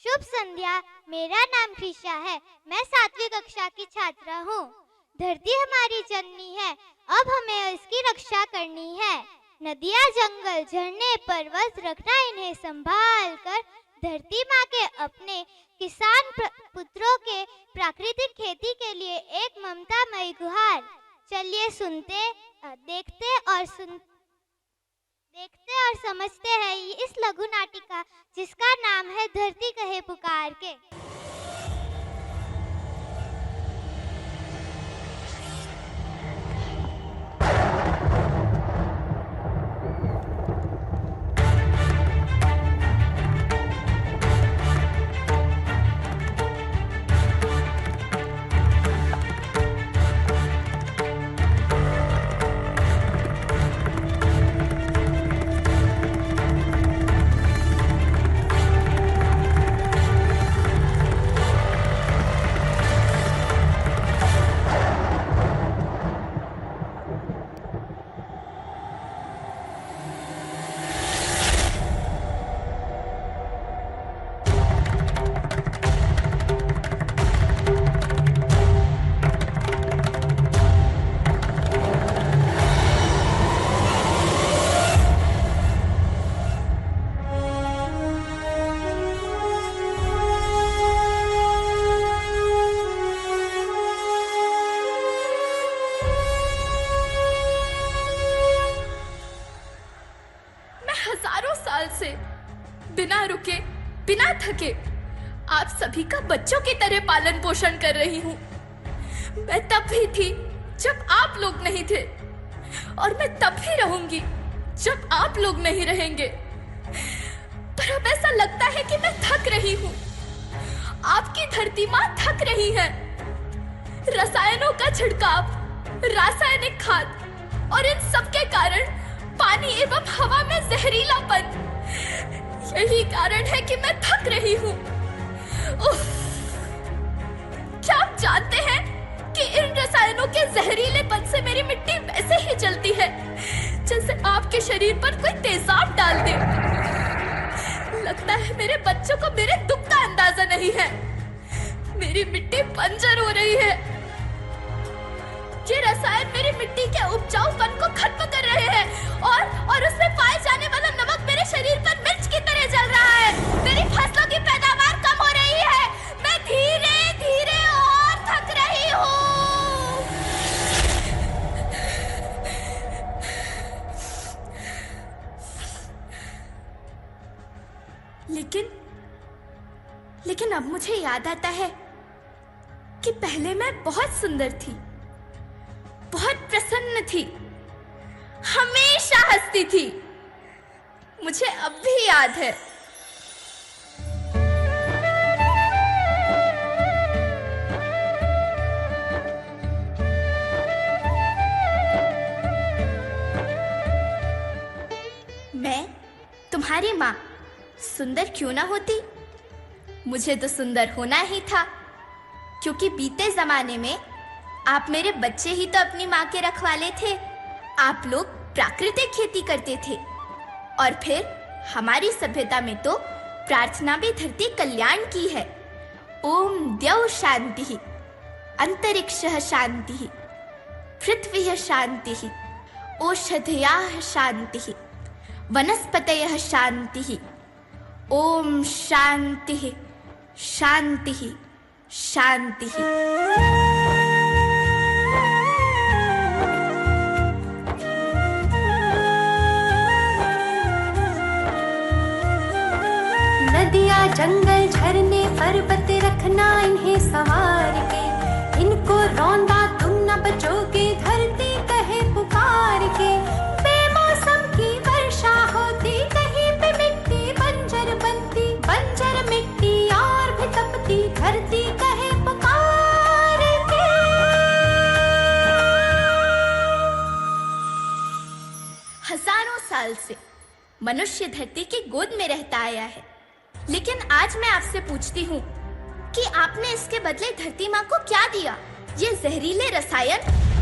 शुभ संध्या। मेरा नाम कृषा है। मैं 7वीं कक्षा की छात्रा हूँ। धरती हमारी जननी है, अब हमें इसकी रक्षा करनी है। नदियाँ, जंगल, झरने, पर्वत, रखना इन्हें संभाल कर। धरती माँ के अपने किसान पुत्रों के प्राकृतिक खेती के लिए एक ममतामयी गुहार। चलिए देखते और समझते हैं इस लघु नाटिका जिसका नाम है धरती कहे पुकार के। से बिना रुके, बिना थके आप सभी का बच्चों की तरह पालन पोषण कर रही हूँ। मैं तब भी थी जब आप लोग नहीं थे, और मैं तब भी रहूंगी जब आप लोग नहीं रहेंगे। पर अब ऐसा लगता है कि मैं थक रही हूँ। आपकी धरती माँ थक रही है। रसायनों का छिड़काव, रासायनिक खाद और इन सब के कारण पानी एवं हवा में जहरीलापन, यही कारण है कि मैं थक रही हूँ। क्या आप जानते हैं कि इन रसायनों के जहरीलेपन से मेरी मिट्टी वैसे ही जलती है जैसे आपके शरीर पर कोई तेजाब डाल दे। लगता है मेरे बच्चों को मेरे दुख का अंदाजा नहीं है। मेरी मिट्टी बंजर हो रही है। ये रसायन मेरी मिट्टी के उपजाऊपन को खत्म कर रहे हैं और उसमें पाए जाने वाला नमक मेरे शरीर पर मिर्च की तरह जल रहा है। मेरी फसलों की पैदावार कम हो रही है। मैं धीरे धीरे और थक रही हूँ। लेकिन अब मुझे याद आता है कि पहले मैं बहुत सुंदर थी, बहुत प्रसन्न थी, हमेशा हंसती थी। मुझे अब भी याद है। मैं तुम्हारी माँ सुंदर क्यों ना होती? मुझे तो सुंदर होना ही था, क्योंकि बीते जमाने में आप मेरे बच्चे ही तो अपनी माँ के रखवाले थे। आप लोग प्राकृतिक खेती करते थे, और फिर हमारी सभ्यता में तो प्रार्थना भी धरती कल्याण की है। ओम द्यौ शांति, अंतरिक्षः शांति, पृथ्वी शांति, औषधयः शांति, वनस्पतयः शांति। ओम शांति शांति शांति। नदियाँ, जंगल, झरने, पर्वत, रखना इन्हें संवार के। इनको रौंदा तुम न बचोगे, धरती कहे पुकार के। बेमौसम की वर्षा होती, कहीं पे मिट्टी बंजर बनती। बंजर मिट्टी और भी तपती, धरती कहे पुकार के। हजारों साल से मनुष्य धरती की गोद में रहता आया है, लेकिन आज मैं आपसे पूछती हूँ कि आपने इसके बदले धरती माँ को क्या दिया? ये जहरीले रसायन,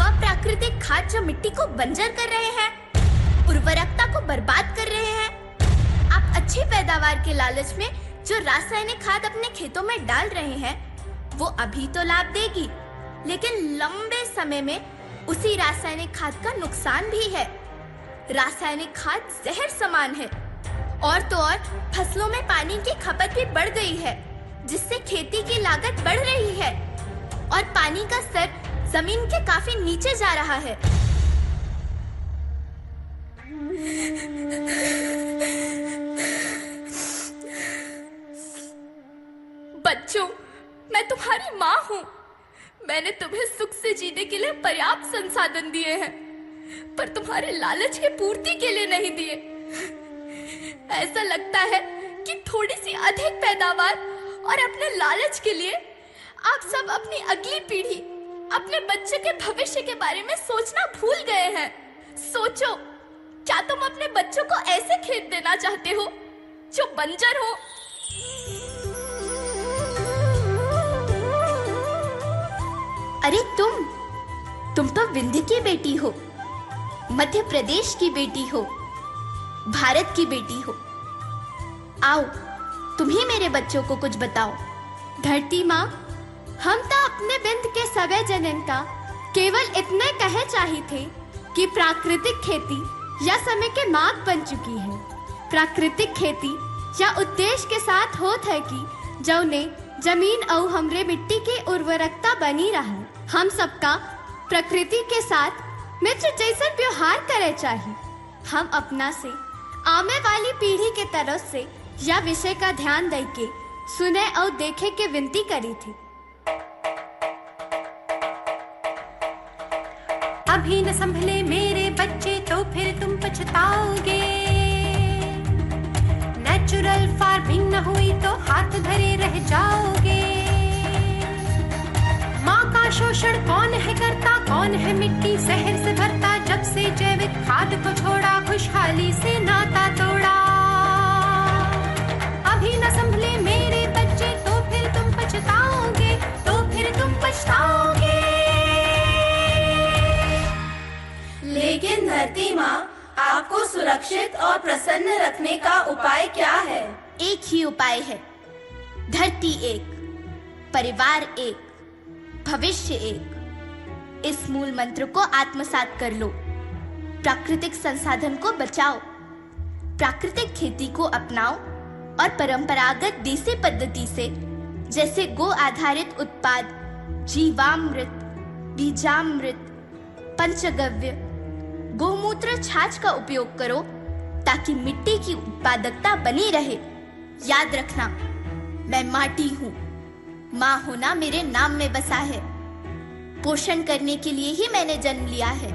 अप्राकृतिक खाद जो मिट्टी को बंजर कर रहे हैं, उर्वरकता को बर्बाद कर रहे हैं। आप अच्छी पैदावार के लालच में जो रासायनिक खाद अपने खेतों में डाल रहे हैं वो अभी तो लाभ देगी, लेकिन लंबे समय में उसी रासायनिक खाद का नुकसान भी है। रासायनिक खाद जहर समान है, और तो और फसलों में पानी की खपत भी बढ़ गई है, जिससे खेती की लागत बढ़ रही है और पानी का स्तर जमीन के काफी नीचे जा रहा है। बच्चों, मैं तुम्हारी माँ हूँ। मैंने तुम्हें सुख से जीने के लिए पर्याप्त संसाधन दिए हैं, पर तुम्हारे लालच की पूर्ति के लिए नहीं दिए। ऐसा लगता है कि थोड़ी सी अधिक पैदावार और अपने लालच के लिए आप सब अपनी अगली पीढ़ी, अपने बच्चे के भविष्य के बारे में सोचना भूल गए हैं। सोचो, क्या तुम अपने बच्चों को ऐसे खेत देना चाहते हो जो बंजर हो? अरे तुम तो विंध्य की बेटी हो, मध्य प्रदेश की बेटी हो, भारत की बेटी हो। आओ, तुम ही मेरे बच्चों को कुछ बताओ। धरती माँ, हम तो अपने बिंद के सवै जनन का केवल इतने कहे चाही थे कि प्राकृतिक खेती या समय के मार्ग बन चुकी है। प्राकृतिक खेती या उद्देश्य के साथ होत है कि जौने जमीन और हमरे मिट्टी की उर्वरकता बनी रहे। हम सबका प्रकृति के साथ मित्र जैसा व्यवहार करे चाहिए। हम अपना से आने वाली पीढ़ी के तरफ से यह विषय का ध्यान दे के सुने और देखे के विनती करी थी। अभी न संभले मेरे बच्चे तो फिर तुम पछताओगे। नेचुरल फार्मिंग न हुई तो हाथ धरे रह जाओगे। माँ का शोषण कौन है करता, कौन है मिट्टी जहर से भरता। जब से जैविक खाद को छोड़ा, खुशहाली से नाता तोड़ा। अभी न संभले मेरे बच्चे तो फिर तुम पछताओगे, तो फिर तुम पछताओगे। लेकिन धरती माँ, आपको सुरक्षित और प्रसन्न रखने का उपाय क्या है? एक ही उपाय है, धरती एक, परिवार एक, भविष्य एक। इस मूल मंत्र को आत्मसात कर लो। प्राकृतिक संसाधन को बचाओ, प्राकृतिक खेती को अपनाओ और परंपरागत देसी पद्धति से, जैसे गो आधारित उत्पाद, जीवामृत, बीजामृत, पंचगव्य, गोमूत्र, छाछ का उपयोग करो ताकि मिट्टी की उत्पादकता बनी रहे। याद रखना, मैं माटी हूँ। माँ होना मेरे नाम में बसा है। पोषण करने के लिए ही मैंने जन्म लिया है।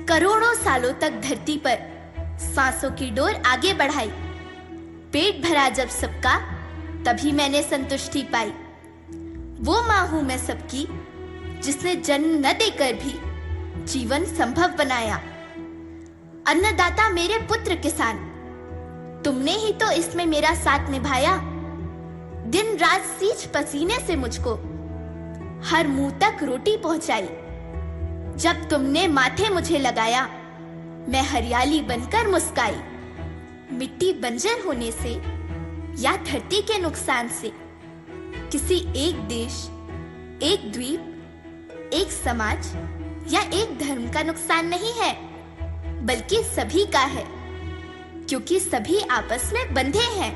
करोड़ों सालों तक धरती पर सांसों की डोर आगे बढ़ाई। पेट भरा जब सबका, तभी मैंने संतुष्टि पाई। वो माँ हूँ मैं सबकी, जिसने जन्म न देकर भी जीवन संभव बनाया। अन्नदाता मेरे पुत्र किसान, तुमने ही तो इसमें मेरा साथ निभाया। दिन रात सींच पसीने से मुझको हर मुंह तक रोटी पहुंचाई। जब तुमने माथे मुझे लगाया, मैं हरियाली बनकर मुस्काई। मिट्टी बंजर होने से या धरती के नुकसान से किसी एक देश, एक द्वीप, एक समाज या एक धर्म का नुकसान नहीं है, बल्कि सभी का है, क्योंकि सभी आपस में बंधे हैं।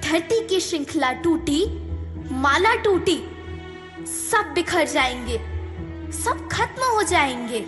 धरती की श्रृंखला टूटी, माला टूटी, सब बिखर जाएंगे, सब खत्म हो जाएंगे।